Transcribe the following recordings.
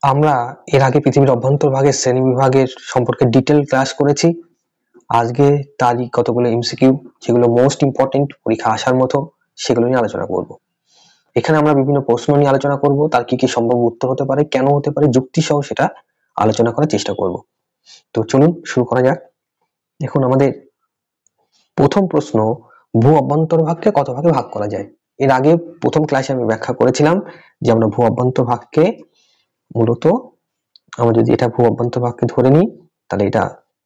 আমরা এর আগে পৃথিবীর অভ্যন্তরভাগের শ্রেণীবিভাগের সম্পর্কে ডিটেল ক্লাস করেছি। আজকে তারই কতগুলো এমসিকিউ যেগুলো মোস্ট ইম্পর্টেন্ট পরীক্ষা আসার মতো সেগুলো নিয়ে আলোচনা করব। এখানে আমরা বিভিন্ন প্রশ্ন নিয়ে আলোচনা করব, তার কি কি সম্ভাব্য উত্তর হতে পারে, কেন হতে পারে, যুক্তি সহ সেটা আলোচনা করার চেষ্টা করব। তো চলুন শুরু করা যাক। এখন আমাদের প্রথম প্রশ্ন, ভূ অভ্যন্তরভাগকে কত ভাগে ভাগ করা যায়। এর আগে প্রথম ক্লাসে আমি ব্যাখ্যা করেছিলাম যে আমরা ভূ অভ্যন্তরভাগকে মূলত আমরা যদি এটা ভূ অভ্যন্তরভাগকে ধরে নিই তাহলে এটা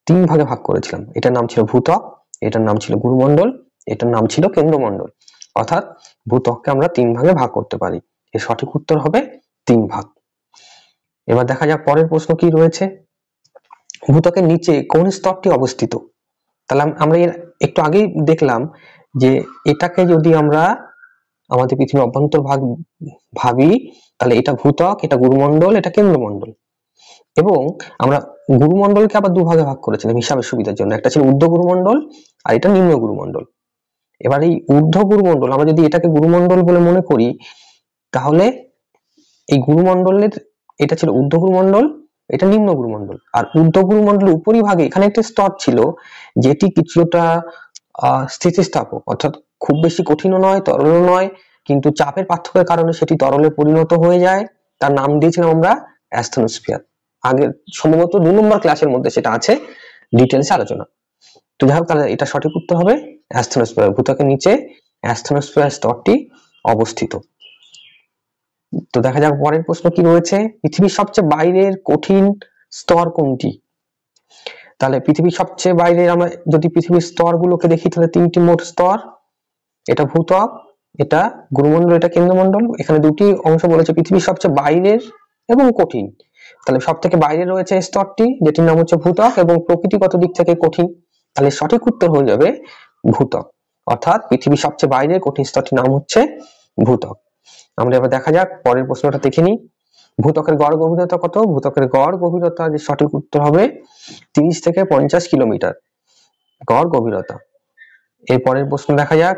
তিন ভাগে ভাগ করেছিলাম। এটার নাম ছিল ভূত্বক, এটার নাম ছিল গুরুমণ্ডল, এটার নাম ছিল কেন্দ্রমণ্ডল। অর্থাৎ ভূত্বককে আমরা তিন ভাগে ভাগ করতে পারি। এর সঠিক উত্তর হবে 3 ভাগ। এবার দেখা যাক পরের প্রশ্ন কি রয়েছে। ভূত্বকের নিচে কোন স্তরটি অবস্থিত? তাহলে আমরা এর একটু আগেই দেখলাম যে এটাকে যদি আমরা আমাদের পৃথিবীর অভ্যন্তরভাগ ভাবি তাহলে এটা ভূত্বক, এটা গুরুমণ্ডল, এটা কেন্দ্রমণ্ডল। এবং আমরা গুরুমণ্ডলকে আবার দুভাগে ভাগ করেছিলাম হিসাবের সুবিধার জন্য। একটা ছিল ঊর্ধ্ব গুরুমণ্ডল আর এটা নিম্ন গুরুমণ্ডল। এবার এই ঊর্ধ্ব গুরুমণ্ডল আমরা যদি এটাকে গুরুমণ্ডল বলে মনে করি তাহলে এই গুরুমণ্ডলের এটা ছিল ঊর্ধ্ব গুরুমণ্ডল, এটা নিম্ন গুরুমণ্ডল। আর ঊর্ধ্ব গুরুমণ্ডলের উপরিভাগে এখানে একটা স্তর ছিল যেটি কিছুটা স্থিতিস্থাপক, অর্থাৎ খুব বেশি কঠিনও নয় তরলও নয়, কিন্তু চাপের পার্থক্যের কারণে সেটি তরলে পরিণত হয়ে যায়। তার নাম দিয়েছিলাম আমরা অ্যাস্থেনোস্ফিয়ার। আগে সম্ভবত 2 নম্বর ক্লাসের মধ্যে সেটা আছে ডিটেইলসে আলোচনা। তো যাই হোক, তাহলে এটা সঠিক উত্তর হবে অ্যাস্থেনোস্ফিয়ার। ভূত্বকের নিচে অ্যাস্থেনোস্ফিয়ার স্তরটি অবস্থিত। তো দেখা যাক পরের প্রশ্ন কি রয়েছে। পৃথিবীর সবচেয়ে বাইরের কঠিন স্তর কোনটি? তাহলে পৃথিবীর সবচেয়ে বাইরের আমরা যদি পৃথিবীর স্তরগুলোকে দেখি তাহলে 3টি মোট স্তর। এটা ভূত্বক, এটা গুরুমণ্ডল, এটা কেন্দ্রমণ্ডল। এখানে দুটি অংশ বলেছে পৃথিবীর সবচেয়ে বাইরের এবং কঠিন। তাহলে সব থেকে বাইরে রয়েছে স্তরটি যেটির নাম হচ্ছে ভূত্বক এবং প্রকৃতিগত দিক থেকে কঠিন। তাহলে সঠিক উত্তর হয়ে যাবে ভূত্বক। অর্থাৎ পৃথিবীর সবচেয়ে বাইরের কঠিন স্তরটির নাম হচ্ছে ভূত্বক। আমরা এবার দেখা যাক পরের প্রশ্নটা দেখে নিই। ভূত্বকের গড় গভীরতা কত? ভূত্বকের গড় গভীরতা যে সঠিক উত্তর হবে 30 থেকে 50 কিলোমিটার গড় গভীরতা। এরপরের প্রশ্ন দেখা যাক।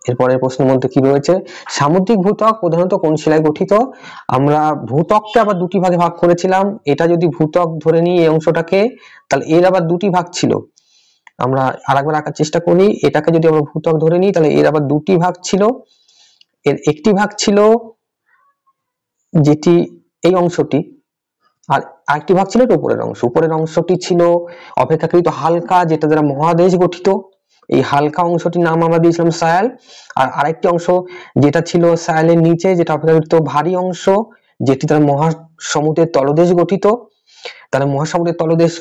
এরপরের প্রশ্নের মধ্যে কি রয়েছে। সামুদ্রিক ভূত্বক প্রধানত কোন শিলায় গঠিত? আমরা ভূত্বককে আবার দুটি ভাগে ভাগ করেছিলাম। এটা যদি ভূত্বক ধরে নিই এই অংশটাকে, তাহলে এর আবার দুটি ভাগ ছিল। আমরা আরেকবার আঁকার চেষ্টা করি। এটাকে যদি আমরা ভূত্বক ধরে নিই তাহলে এর আবার দুটি ভাগ ছিল। এর একটি ভাগ ছিল যেটি এই অংশটি, আর আরেকটি ভাগ ছিল এর উপরের অংশ। উপরের অংশটি ছিল অপেক্ষাকৃত হালকা, যেটা দ্বারা মহাদেশ গঠিত। এই হালকা অংশটির নাম আমরা দিয়েছিলাম সায়াল। আর আরেকটি অংশ যেটা ছিল সায়ালের নিচে, যেটা অপেক্ষাকৃত ভারী অংশ, যেটি দ্বারা মহাসমুদ্রের তলদেশ গঠিত। তাহলে মহাসমুদ্রের তলদেশ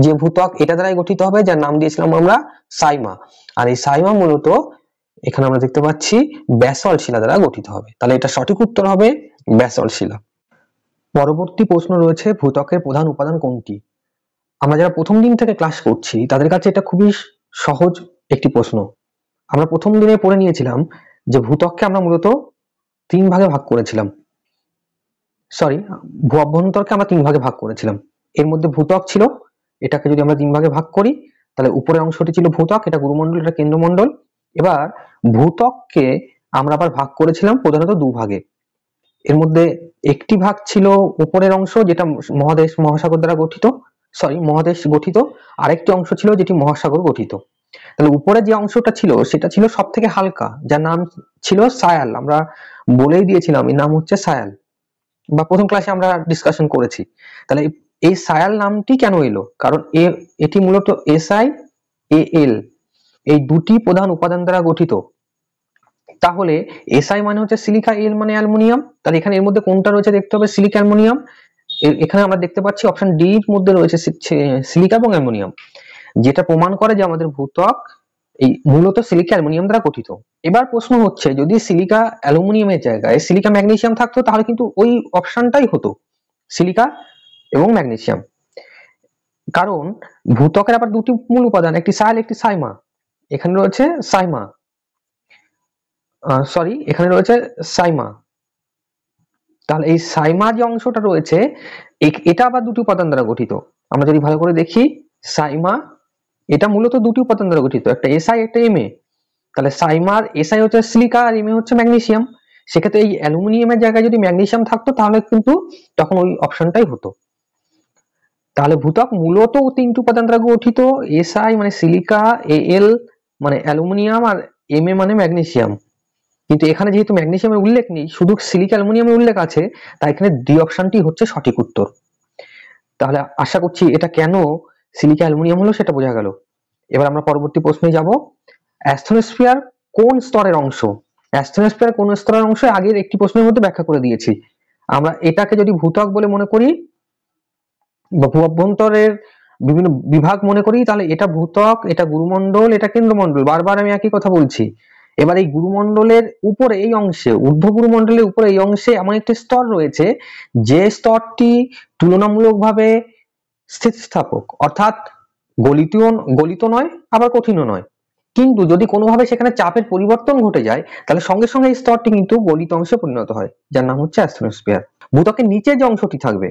যে ভূত্বক এটা দ্বারাই গঠিত হবে, যার নাম দিয়েছিলাম আমরা সাইমা। আর এই সাইমা মূলত এখানে আমরা দেখতে পাচ্ছি ব্যাসল্ট শিলা দ্বারা গঠিত হবে। তাহলে এটা সঠিক উত্তর হবে ব্যাসল্ট শিলা। পরবর্তী প্রশ্ন রয়েছে, ভূত্বকের প্রধান উপাদান কোনটি? আমরা যারা প্রথম দিন থেকে ক্লাস করছি তাদের কাছে এটা খুবই সহজ একটি প্রশ্ন। আমরা প্রথম দিনে পড়ে নিয়েছিলাম যে ভূত্বককে আমরা মূলত 3 ভাগে ভাগ করেছিলাম। ভূ অভ্যন্তরকে আমরা 3 ভাগে ভাগ করেছিলাম। এর মধ্যে ভূত্বক ছিল, এটাকে যদি আমরা 3 ভাগে ভাগ করি তাহলে উপরের অংশটি ছিল ভূত্বক, এটা গুরুমণ্ডল, এটা কেন্দ্রমণ্ডল। এবার ভূত্বককে আমরা আবার ভাগ করেছিলাম প্রধানত 2 ভাগে। এর মধ্যে একটি ভাগ ছিল উপরের অংশ যেটা মহাসাগর দ্বারা গঠিত, মহাদেশ গঠিত। আরেকটি অংশ ছিল যেটি মহাসাগর গঠিত। তাহলে উপরে যে অংশটা ছিল সেটা ছিল সব থেকে হালকা, যার নাম ছিল সায়াল। আমরা বলেই দিয়েছিলাম এর নাম হচ্ছে সায়াল, বা প্রথম ক্লাসে আমরা ডিসকাশন করেছি। তাহলে এই সায়াল নামটি কেন এলো? কারণ এটি মূলত SiAl এই দুটি প্রধান উপাদান দ্বারা গঠিত। তাহলে Si মানে হচ্ছে সিলিকা, Al মানে অ্যালুমিনিয়াম। তাহলে এখানে এর মধ্যে কোনটা রয়েছে দেখতে হবে, সিলিকা অ্যালুমিনিয়াম। এখানে আমরা দেখতে পাচ্ছি অপশন ডি এর মধ্যে রয়েছে সিলিকা এবং অ্যালুমিনিয়াম, যেটা প্রমাণ করে যে আমাদের ভূত্বক এই মূলত সিলিকা অ্যালুমিনিয়াম দ্বারা গঠিত। এবার প্রশ্ন হচ্ছে, যদি সিলিকা অ্যালুমিনিয়ামের জায়গায় সিলিকা ম্যাগনেসিয়াম থাকতো তাহলে কিন্তু ওই অপশনটাই হতো, সিলিকা এবং ম্যাগনেসিয়াম। কারণ ভূত্বকের আবার দুটি মূল উপাদান, একটি সায়াল, একটি সাইমা। এখানে রয়েছে সাইমা, এখানে রয়েছে সাইমা। তাহলে এই সাইমা যে অংশটা রয়েছে এটা আবার দুটি উপাদান দ্বারা গঠিত। আমরা যদি ভালো করে দেখি, সাইমা এটা মূলত দুটি উপাদান দ্বারা গঠিত, একটা Si একটা Ma। তাহলে সাইমার Si হচ্ছে সিলিকা আর Ma হচ্ছে ম্যাগনেসিয়াম। সেক্ষেত্রে এই অ্যালুমিনিয়ামের জায়গায় যদি ম্যাগনেসিয়াম থাকতো তাহলে কিন্তু তখন ওই অপশনটাই হতো। তাহলে ভূত্বক মূলত তিনটি উপাদান দ্বারা গঠিত, এসআই মানে সিলিকা, এএল মানে অ্যালুমিনিয়াম, আর এম এ মানে ম্যাগনেসিয়াম। কিন্তু এখানে যেহেতু ম্যাগনেসিয়ামের উল্লেখ নেই, শুধু সিলিকা অ্যালুমিনিয়ামের উল্লেখ আছে, তাই এখানে ডি অপশনটি হচ্ছে সঠিক উত্তর। তাহলে আশা করছি এটা কেন সিলিকা অ্যালুমিনিয়াম হলো সেটা বোঝা গেল। এবার আমরা পরবর্তী প্রশ্নে যাব। অ্যাস্ট্রোস্ফিয়ার কোন স্তরের অংশ? অ্যাস্ট্রোস্ফিয়ার কোন স্তরের অংশ আগের একটি প্রশ্নের মধ্যে ব্যাখ্যা করে দিয়েছি। আমরা এটাকে যদি ভূত্বক বলে মনে করি বা ভূ অভ্যন্তরের বিভিন্ন বিভাগ মনে করি, তাহলে এটা ভূত্বক, এটা গুরুমণ্ডল, এটা কেন্দ্রমণ্ডল। বারবার আমি একই কথা বলছি। এবার এই গুরুমণ্ডলের উপরে এই অংশে, ঊর্ধ্ব গুরুমণ্ডলের উপরে এই অংশে এমন একটি স্তর রয়েছে যে স্তরটি তুলনামূলকভাবে স্থিতিস্থাপক, অর্থাৎ গলিত নয় আবার কঠিনও নয়। কিন্তু যদি কোনোভাবে সেখানে চাপের পরিবর্তন ঘটে যায় তাহলে সঙ্গে সঙ্গে এই স্তরটি কিন্তু গলিত অংশে পরিণত হয়, যার নাম হচ্ছে অ্যাস্ট্রোস্ফিয়ার। ভূত্বকের নিচে যে অংশটি থাকবে,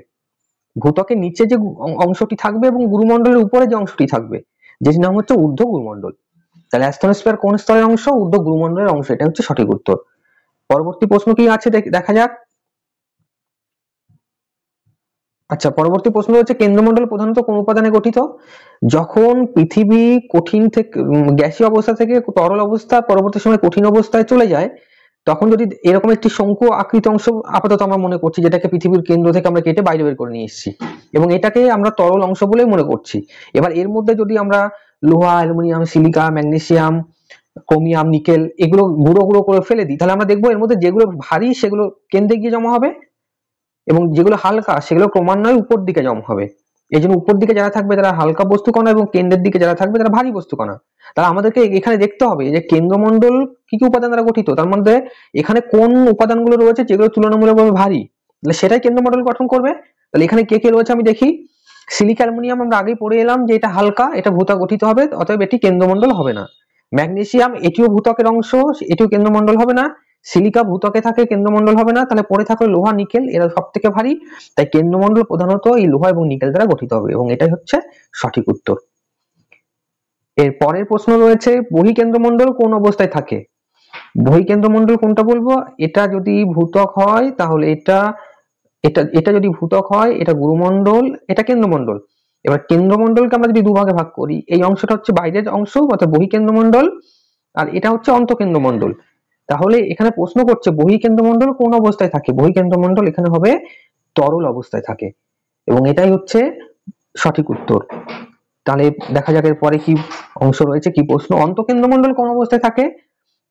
ভূত্বকের নিচে যে অংশটি থাকবে এবং গুরুমণ্ডলের উপরে যে অংশটি থাকবে, যেটির নাম হচ্ছে ঊর্ধ্ব গুরুমণ্ডল। তাহলে অ্যাস্ট্রোস্ফিয়ার কোন স্তরের অংশ? ঊর্ধ্ব গুরুমণ্ডলের অংশ। এটা হচ্ছে সঠিক উত্তর। পরবর্তী প্রশ্ন কি আছে দেখা যাক। আচ্ছা, পরবর্তী প্রশ্ন হচ্ছে কেন্দ্রমণ্ডল প্রধানত কোন উপাদানে গঠিত? যখন পৃথিবী কঠিন থেকে গ্যাসীয় অবস্থা থেকে তরল অবস্থা পরবর্তী সময় কঠিন অবস্থায় চলে যায়, তখন যদি এরকম একটি শঙ্কু আকৃত অংশ আপাতত আমরা মনে করছি, যেটাকে পৃথিবীর কেন্দ্র থেকে আমরা কেটে বাইরে বের করে নিয়ে এসেছি, এবং এটাকে আমরা তরল অংশ বলে মনে করছি। এবার এর মধ্যে যদি আমরা লোহা, aluminium, silica, magnesium, chromium, nickel এগুলো গুঁড়ো গুঁড়ো করে ফেলে দিই, তাহলে আমরা দেখবো এর মধ্যে যেগুলো ভারী সেগুলো কেন্দ্রে গিয়ে জমা হবে, এবং যেগুলো হালকা সেগুলো ক্রমান্বয়ে উপর দিকে জমা হবে। এই জন্য উপর দিকে যারা থাকবে তারা হালকা বস্তু কণা, এবং কেন্দ্রের দিকে যারা থাকবে তারা ভারী বস্তু কণা। তাহলে আমাদেরকে এখানে দেখতে হবে যে কেন্দ্রমণ্ডল কি কি উপাদান দ্বারা গঠিত, তার মধ্যে এখানে কোন উপাদানগুলো রয়েছে যেগুলো তুলনামূলকভাবে ভারী, তাহলে সেটাই কেন্দ্রমণ্ডল গঠন করবে। তাহলে এখানে কে কে রয়েছে আমি দেখি। সিলিকা অ্যালুমিনিয়াম আমরা আগেই পড়ে এলাম যে এটা হালকা, এটা ভূত্বক গঠিত হবে, অতএব এটি কেন্দ্রমণ্ডল হবে না। ম্যাগনেসিয়াম এটিও ভূত্বকের অংশ, এটিও কেন্দ্রমণ্ডল হবে না। সিলিকা ভূত্বকে থাকে, কেন্দ্রমণ্ডল হবে না। তাহলে পরে থাকলো লোহা, নিকেল, এরা সব থেকে ভারী, তাই কেন্দ্রমণ্ডল প্রধানত এই লোহা এবং নিকেল দ্বারা গঠিত হবে, এবং এটাই হচ্ছে সঠিক উত্তর। এর পরের প্রশ্ন রয়েছে বহিঃকেন্দ্রমণ্ডল কোন অবস্থায় থাকে? বহিঃকেন্দ্রমণ্ডল কোনটা বলবো? এটা যদি ভূত্বক হয় তাহলে এটা এটা এটা যদি ভূত্বক হয় এটা গুরুমণ্ডল, এটা কেন্দ্রমণ্ডল। এবার কেন্দ্রমণ্ডলকে আমরা যদি দুভাগে ভাগ করি, এই অংশটা হচ্ছে বাইরের অংশ অর্থাৎ বহিঃকেন্দ্রমণ্ডল, আর এটা হচ্ছে অন্তঃকেন্দ্রমণ্ডল। তাহলে এখানে প্রশ্ন করছে বহিঃকেন্দ্রমণ্ডল কোন অবস্থায় থাকে? বহিঃকেন্দ্রমণ্ডল এখানে হবে তরল অবস্থায় থাকে, এবং এটাই হচ্ছে সঠিক উত্তর। তাহলে দেখা যাক এর পরে কি অংশ রয়েছে, কি প্রশ্ন। অন্তঃকেন্দ্রমণ্ডল কোন অবস্থায় থাকে?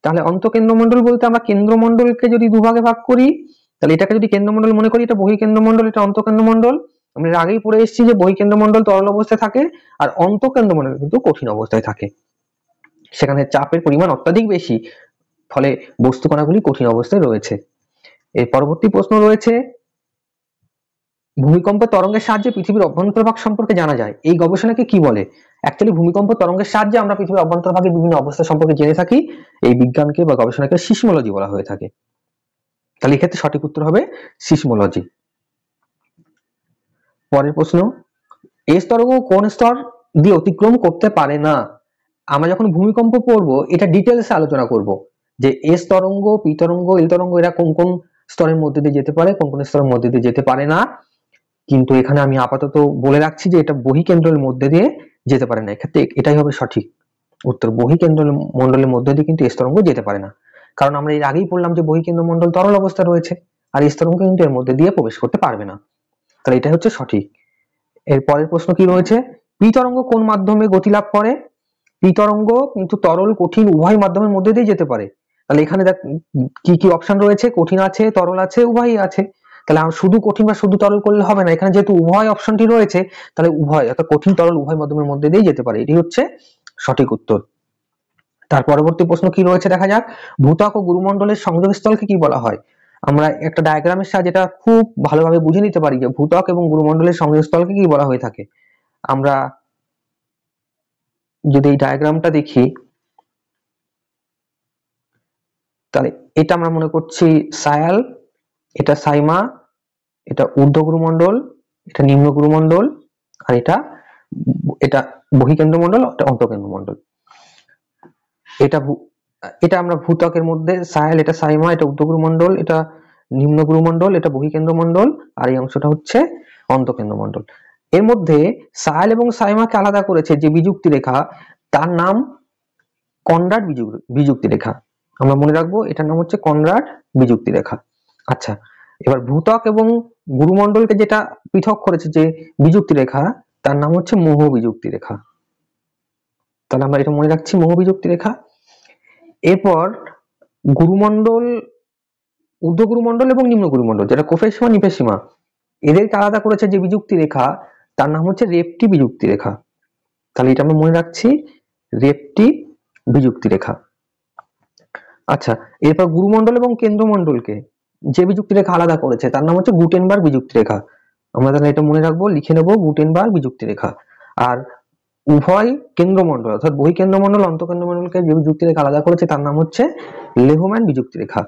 তাহলে অন্তঃকেন্দ্রমণ্ডল বলতে আমরা কেন্দ্রমণ্ডলকে যদি দুভাগে ভাগ করি, তাহলে এটাকে যদি কেন্দ্রমণ্ডল মনে করি, এটা বহিঃকেন্দ্রমণ্ডল, এটা অন্তঃকেন্দ্রমণ্ডল। আমরা এর আগেই পড়ে এসেছি যে বহিঃকেন্দ্রমণ্ডল তরল অবস্থায় থাকে, আর অন্তঃকেন্দ্রমণ্ডল কিন্তু কঠিন অবস্থায় থাকে, সেখানে চাপের পরিমাণ অত্যাধিক বেশি, ফলে বস্তু কণাগুলি কঠিন অবস্থায় রয়েছে। এর পরবর্তী প্রশ্ন রয়েছে ভূমিকম্প তরঙ্গের সাহায্যে পৃথিবীর অভ্যন্তরভাগ সম্পর্কে জানা যায়, এই গবেষণাকে কি বলে? অ্যাকচুয়ালি ভূমিকম্প তরঙ্গের সাহায্যে আমরা পৃথিবীর অভ্যন্তরভাগের বিভিন্ন অবস্থা সম্পর্কে জেনে থাকি, এই বিজ্ঞানকে বা গবেষণাকে সিসমোলজি বলা হয়ে থাকে। তাহলে এক্ষেত্রে সঠিক উত্তর হবে সিসমোলজি। পরের প্রশ্ন, এস তরঙ্গ কোন স্তর দিয়ে অতিক্রম করতে পারে না? আমরা যখন ভূমিকম্প পড়বো এটা ডিটেলসে আলোচনা করব যে এস তরঙ্গ, পি তরঙ্গ, এল তরঙ্গ এরা কোন কোন স্তরের মধ্যে দিয়ে যেতে পারে, কোন কোন স্তরের মধ্যে দিয়ে যেতে পারে না। কিন্তু এখানে আমি আপাতত বলে রাখছি যে এটা বহিঃকেন্দ্রের মধ্যে দিয়ে যেতে পারে না, এক্ষেত্রে এটাই হবে সঠিক উত্তর। বহিঃকেন্দ্র মণ্ডলের মধ্যে দিয়ে কিন্তু এস তরঙ্গ যেতে পারে না, কারণ আমরা এর আগেই পড়লাম যে বহিঃকেন্দ্র মণ্ডল তরল অবস্থা রয়েছে, আর এস তরঙ্গ কিন্তু এর মধ্যে দিয়ে প্রবেশ করতে পারবে না। তাহলে এটাই হচ্ছে সঠিক। এর পরের প্রশ্ন কি রয়েছে, পি তরঙ্গ কোন মাধ্যমে গতি লাভ করে? পি তরঙ্গ কিন্তু তরল কঠিন উভয় মাধ্যমের মধ্যে দিয়ে যেতে পারে। তাহলে এখানে দেখ কি কি অপশন রয়েছে, কঠিন আছে, তরল আছে, উভয়ই আছে। তাহলে আমরা শুধু কঠিন বা শুধু তরল করলে হবে না, এখানে যেহেতু উভয় অপশনটি রয়েছে তাহলে উভয় অর্থাৎ কঠিন তরল উভয় মাধ্যমের মধ্যে দিয়ে যেতে পারে, এটি হচ্ছে সঠিক উত্তর। তার পরবর্তী প্রশ্ন কি রয়েছে দেখা যাক, ভূত্বক ও গুরুমণ্ডলের সংযোগস্থলকে কি বলা হয়? আমরা একটা ডায়াগ্রামের সাহায্যে এটা খুব ভালোভাবে বুঝে নিতে পারি যে ভূত্বক এবং গুরুমণ্ডলের সংযোগস্থলকে কি বলা হয়ে থাকে। আমরা যদি এই ডায়াগ্রামটা দেখি, তাহলে এটা আমরা মনে করছি সায়াল, এটা সাইমা, এটা ঊর্ধ্ব গুরুমণ্ডল, এটা নিম্ন গুরুমণ্ডল, আর এটা এটা বহিঃকেন্দ্র মণ্ডল, এটা অন্তঃকেন্দ্র মণ্ডল। এটা এটা আমরা ভূত্বকের মধ্যে সায়াল, এটা সাইমা, এটা ঊর্ধ্বগুরুমণ্ডল, এটা নিম্নগুরুমণ্ডল, এটা বহিকেন্দ্রমণ্ডল, আর এই অংশটা হচ্ছে অন্তঃকেন্দ্রমণ্ডল। এর মধ্যে সায়াল এবং সাইমাকে আলাদা করেছে যে বিযুক্তি রেখা, তার নাম কনরাড বিযুক্তি রেখা। আমরা মনে রাখবো এটার নাম হচ্ছে কনরাড বিযুক্তি রেখা। আচ্ছা, এবার ভূত্বক এবং গুরুমণ্ডলকে যেটা পৃথক করেছে যে বিযুক্তি রেখা, তার নাম হচ্ছে মোহ বিযুক্তি রেখা। তাহলে আমরা এটা মনে রাখছি, মোহ বিযুক্তি রেখা। এরপর গুরুমণ্ডল, ঊর্ধ্বগুরুমণ্ডল এবং নিম্নগুরুমণ্ডল, যেটা কোফেসীমা নিফেসীমা, এদেরকে আলাদা করেছে যে বিযুক্তি রেখা, তার নাম হচ্ছে রেপটি বিযুক্তি রেখা। তাহলে এটা আমরা মনে রাখছি, রেপটি বিযুক্তি রেখা। আচ্ছা, এরপর গুরুমণ্ডল এবং কেন্দ্রমণ্ডলকে যে বিযুক্তি রেখা আলাদা করেছে তার নাম হচ্ছে গুটেনবার্গ বিযুক্তি রেখা। আমরা তাহলে এটা মনে রাখবো, লিখে নেবো গুটেনবার্গ বিযুক্তি রেখা। আর উভয় কেন্দ্রমণ্ডল অর্থাৎ বহিকেন্দ্রমণ্ডল অন্তঃকেন্দ্রমণ্ডলকে যে বিযুক্তি রেখা আলাদা করেছে তার নাম হচ্ছে লেহম্যান বিযুক্তি রেখা।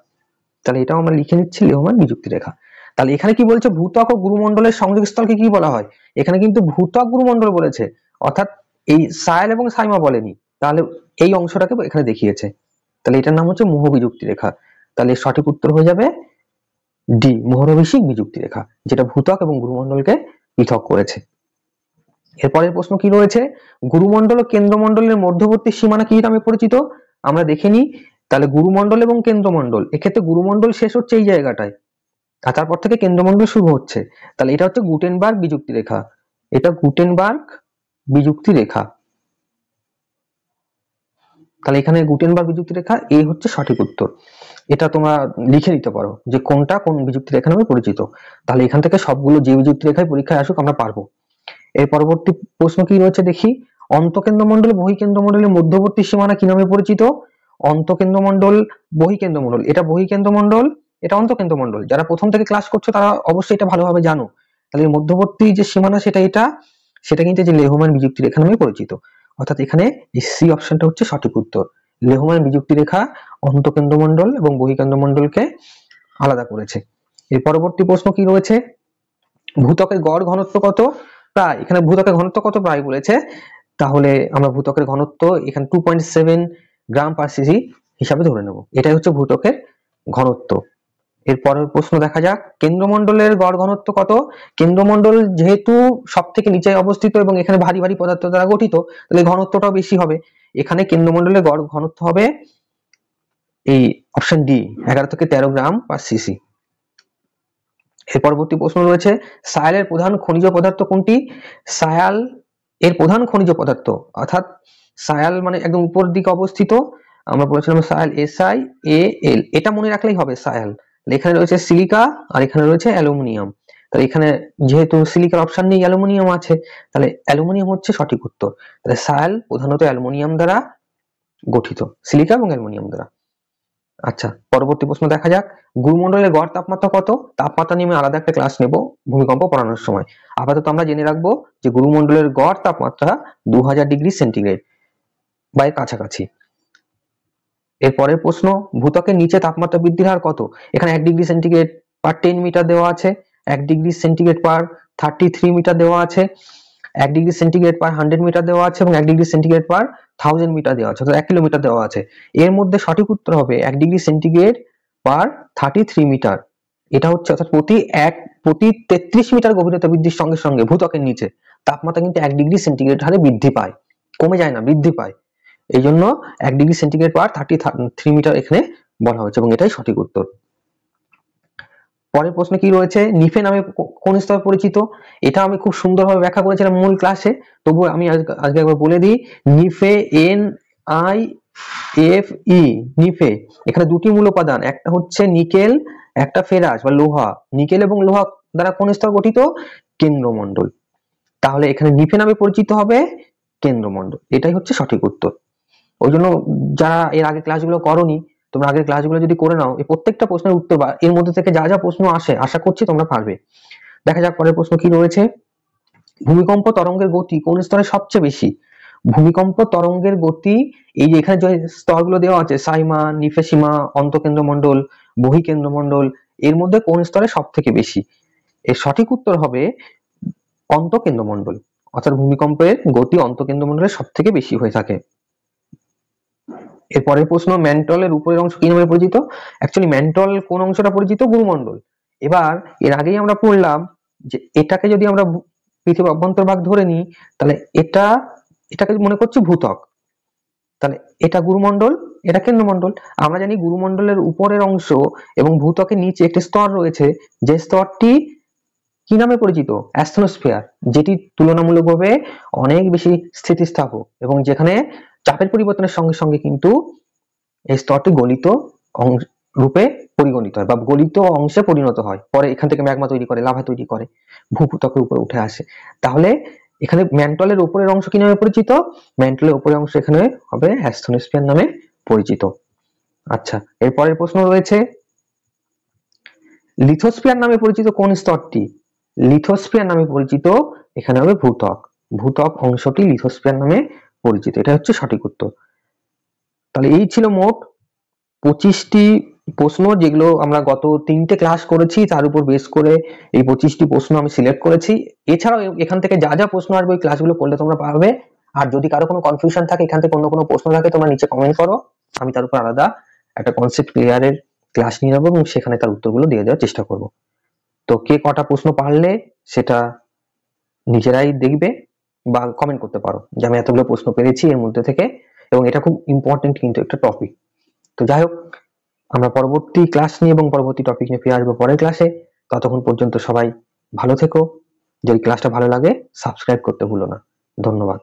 তাহলে এটাও আমরা লিখে নিচ্ছি, লেহম্যান বিযুক্তি রেখা। তাহলে এখানে কি বলছে, ভূত্বক ও গুরুমণ্ডলের সংযোগস্থলকে কি বলা হয়? এখানে কিন্তু ভূত্বক গুরুমণ্ডল বলেছে, অর্থাৎ এই সায়াল এবং সাইমা বলেনি। তাহলে এই অংশটাকে এখানে দেখিয়েছে, তাহলে এটার নাম হচ্ছে মোহ বিযুক্তি রেখা। তাহলে সঠিক উত্তর হয়ে যাবে ডি, মোহরভিষিক বিযুক্তি রেখা, যেটা ভূত্বক এবং গুরুমণ্ডলকে পৃথক করেছে। এরপরের প্রশ্ন কি রয়েছে, গুরুমণ্ডল ও কেন্দ্রমণ্ডলের মধ্যবর্তী সীমানা কি নামে পরিচিত? আমরা দেখে নিই। তাহলে গুরুমণ্ডল এবং কেন্দ্রমণ্ডল, এক্ষেত্রে গুরুমণ্ডল শেষ হচ্ছে এই জায়গাটায়, আর তারপর থেকে কেন্দ্রমণ্ডল শুরু হচ্ছে। তাহলে এটা হচ্ছে গুটেনবার্গ বিযুক্তি রেখা, এটা গুটেনবার্গ বিযুক্তি রেখা। তাহলে এখানে গুটেনবার্গ বিযুক্তি রেখা এ হচ্ছে সঠিক উত্তর। এটা তোমরা লিখে নিতে পারো যে কোনটা কোন বিযুক্তি রেখা নামে পরিচিত। তাহলে এখান থেকে সবগুলো যে বিযুক্তি রেখায় পরীক্ষায় আসুক আমরা পারবো। এর পরবর্তী প্রশ্ন কি রয়েছে দেখি, অন্তঃকেন্দ্রমণ্ডল বহিকেন্দ্রমণ্ডলের মধ্যবর্তী সীমানা কি নামে পরিচিত? অন্তঃকেন্দ্রমণ্ডল, বহিকেন্দ্রমণ্ডল, এটা বহিকেন্দ্রমণ্ডল, এটা অন্তঃকেন্দ্রমণ্ডল। যারা প্রথম থেকে ক্লাস করছো তারা অবশ্যই এটা ভালোভাবে জানো। তাহলে মধ্যবর্তী যে সীমানা সেটা এটা, সেটা কিন্তু যে লেহম্যান বিযুক্তি রেখা নামে পরিচিত। অর্থাৎ এখানে এই সি অপশনটা হচ্ছে সঠিক উত্তর। লেহম্যান বিযুক্তি রেখা অন্তঃকেন্দ্রমণ্ডল এবং বহিকেন্দ্রমণ্ডলকে আলাদা করেছে। এর পরবর্তী প্রশ্ন কি রয়েছে, ভূত্বকের গড় ঘনত্ব কত? প্রায়, এখানে ভূত্বকের ঘনত্ব কত প্রায় বলেছে। তাহলে আমরা ভূত্বকের ঘনত্ব এখানে 2.7 গ্রাম পার সিসি হিসাবে ধরে নেব, এটাই হচ্ছে ভূত্বকের ঘনত্ব। এর পরের প্রশ্ন দেখা যাক, কেন্দ্রমণ্ডলের গড় ঘনত্ব কত? কেন্দ্রমণ্ডল যেহেতু সব থেকে নিচে অবস্থিত এবং এখানে ভারী ভারী পদার্থ দ্বারা গঠিত, তাহলে ঘনত্বটাও বেশি হবে। এখানে কেন্দ্রমণ্ডলের গড় ঘনত্ব হবে এই অপশন ডি, 11 থেকে 13 গ্রাম পার সিসি। এর পরবর্তী প্রশ্ন রয়েছে, সায়ালের প্রধান খনিজ পদার্থ কোনটি? সায়াল এর প্রধান খনিজ পদার্থ, অর্থাৎ সায়াল মানে একদম উপর দিকে অবস্থিত, আমরা বলেছিলাম সায়াল SiAl, এটা মনে রাখলেই হবে সায়াল। এখানে রয়েছে সিলিকা আর এখানে রয়েছে অ্যালুমিনিয়াম। তাহলে এখানে যেহেতু সিলিকার অপশন নেই, অ্যালুমিনিয়াম আছে, তাহলে অ্যালুমিনিয়াম হচ্ছে সঠিক উত্তর। তাহলে সায়াল প্রধানত অ্যালুমিনিয়াম দ্বারা গঠিত, সিলিকা এবং অ্যালুমিনিয়াম দ্বারা। আচ্ছা, পরবর্তী প্রশ্ন দেখা যাক, গুরুমণ্ডলের গড় তাপমাত্রা কত? তাপমাত্রা নিয়ে আমি আলাদা একটা ক্লাস নেব ভূমিকম্প পড়ানোর সময়। আপাতত আমরা জেনে রাখবো যে গুরুমণ্ডলের গড় তাপমাত্রা 2000 ডিগ্রি সেন্টিগ্রেড বা এর কাছাকাছি। এরপরের প্রশ্ন, ভূত্বকের নিচে তাপমাত্রা বৃদ্ধির হার কত? এখানে 1 ডিগ্রি সেন্টিগ্রেড পার 10 মিটার দেওয়া আছে, 1 ডিগ্রি সেন্টিগ্রেড পার 33 মিটার দেওয়া আছে, 1 ডিগ্রি সেন্টিগ্রেড পার 100 মিটার দেওয়া আছে এবং 1 ডিগ্রি সেন্টিগ্রেড পার 1000 মিটার দেওয়া আছে, অর্থাৎ 1 কিলোমিটার দেওয়া আছে। এর মধ্যে সঠিক উত্তর হবে 1 ডিগ্রি সেন্টিগ্রেড পার 33 মিটার। এটা হচ্ছে অর্থাৎ প্রতি 33 মিটার গভীরতা বৃদ্ধির সঙ্গে সঙ্গে ভূত্বকের নিচে তাপমাত্রা কিন্তু 1 ডিগ্রি সেন্টিগ্রেড হারে বৃদ্ধি পায়, কমে যায় না, বৃদ্ধি পায়। এই জন্য 1 ডিগ্রি সেন্টিগ্রেড পার 33 মিটার এখানে বলা হয়েছে এবং এটাই সঠিক উত্তর। পরের প্রশ্ন কি রয়েছে, নিফে নামে কোন স্তর পরিচিত? এটা আমি খুব সুন্দরভাবে ব্যাখ্যা করেছিলাম মূল ক্লাসে, তবু আমি আজকে একবার বলে দিই। নিফে, NiFe, নিফে, এখানে দুটি মূল উপাদান, একটা হচ্ছে নিকেল, একটা ফেরাস বা লোহা। নিকেল এবং লোহা দ্বারা কোন স্তর গঠিত? কেন্দ্রমণ্ডল। তাহলে এখানে নিফে নামে পরিচিত হবে কেন্দ্রমণ্ডল, এটাই হচ্ছে সঠিক উত্তর। ওই জন্য যারা এর আগে ক্লাসগুলো করোনি, তোমরা আগের ক্লাসগুলো যদি করে নাও, এই প্রত্যেকটা প্রশ্নের উত্তর বা এর মধ্যে থেকে যা যা প্রশ্ন আসে আশা করছি তোমরা পারবে। দেখা যাক পরের প্রশ্ন কি রয়েছে, ভূমিকম্প তরঙ্গের গতি কোন স্তরে সবচেয়ে বেশি? ভূমিকম্প তরঙ্গের গতি, এই যে এখানে যে স্তরগুলো দেওয়া আছে, সাইমা, নিফেসীমা, অন্তঃকেন্দ্রমণ্ডল, বহিকেন্দ্রমণ্ডল, এর মধ্যে কোন স্তরে সব থেকে বেশি? এর সঠিক উত্তর হবে অন্তঃকেন্দ্রমণ্ডল, অর্থাৎ ভূমিকম্পের গতি অন্তঃকেন্দ্রমণ্ডলে সব থেকে বেশি হয়ে থাকে। এরপরের প্রশ্ন, ম্যান্টলের উপরের অংশ কি নামে পরিচিত? অ্যাকচুয়ালি ম্যান্টল কোন অংশটা পরিচিত? গুরুমণ্ডল। এবার এর আগেই আমরা পড়লাম যে এটাকে যদি আমরা পৃথিবীর অভ্যন্তরভাগ ধরে নিই, তাহলে এটাকে মনে করছি ভূত্বক, তাহলে এটা গুরুমণ্ডল, এটা কেন্দ্রমণ্ডল। আমরা জানি গুরুমণ্ডলের উপরের অংশ এবং ভূত্বকের নিচে একটি স্তর রয়েছে, যে স্তরটি কি নামে পরিচিত? অ্যাস্ট্রোস্ফিয়ার, যেটি তুলনামূলকভাবে অনেক বেশি স্থিতিস্থাপক এবং যেখানে চাপের পরিবর্তনের সঙ্গে সঙ্গে কিন্তু এই স্তরটি গলিত রূপে পরিগণিত হয় বা গলিত অংশে পরিণত হয়, পরে এখান থেকে ম্যাগমা তৈরি করে, লাভা তৈরি করে, ভূপৃষ্ঠের উপরে উঠে আসে। তাহলে এখানে ম্যান্টলের উপরের অংশ কি নামে পরিচিত? ম্যান্টলের উপরের অংশ এখানে হবে অ্যাস্ট্রোস্ফিয়ার নামে পরিচিত। আচ্ছা, এরপরের প্রশ্ন রয়েছে, লিথোস্ফিয়ার নামে পরিচিত কোন স্তরটি? লিথোস্ফিয়ার নামে পরিচিত এখানে হবে ভূত্বক, ভূত্বক অংশটি লিথোস্ফিয়ার নামে পরিচিত, এটা হচ্ছে সঠিক উত্তর। তাহলে এই ছিল মোট 25টি প্রশ্ন, যেগুলো আমরা গত 3টে ক্লাস করেছি তার উপর বেস করে এই 25টি প্রশ্ন আমি সিলেক্ট করেছি। এছাড়াও এখান থেকে যা যা প্রশ্ন আসবে ওই ক্লাসগুলো করলে তোমরা পাবে। আর যদি কারো কোনো কনফিউশন থাকে, এখান থেকে অন্য কোনো প্রশ্ন থাকে, তোমরা নিচে কমেন্ট করো, আমি তার উপর আলাদা একটা কনসেপ্ট ক্লিয়ারের ক্লাস নিয়ে যাবো এবং সেখানে তার উত্তরগুলো দিয়ে দেওয়ার চেষ্টা করব। তো কে কটা প্রশ্ন পারলে সেটা নিজেরাই দেখবে বা কমেন্ট করতে পারো যে আমি এতগুলো প্রশ্ন পেরেছি এর মধ্যে থেকে, এবং এটা খুব ইম্পর্টেন্ট কিন্তু একটা টপিক। তো যাই হোক, আমরা পরবর্তী ক্লাস নিয়ে এবং পরবর্তী টপিক নিয়ে ফিরে আসবো পরের ক্লাসে। ততক্ষণ পর্যন্ত সবাই ভালো থেকো। যদি ক্লাসটা ভালো লাগে সাবস্ক্রাইব করতে ভুলো না। ধন্যবাদ।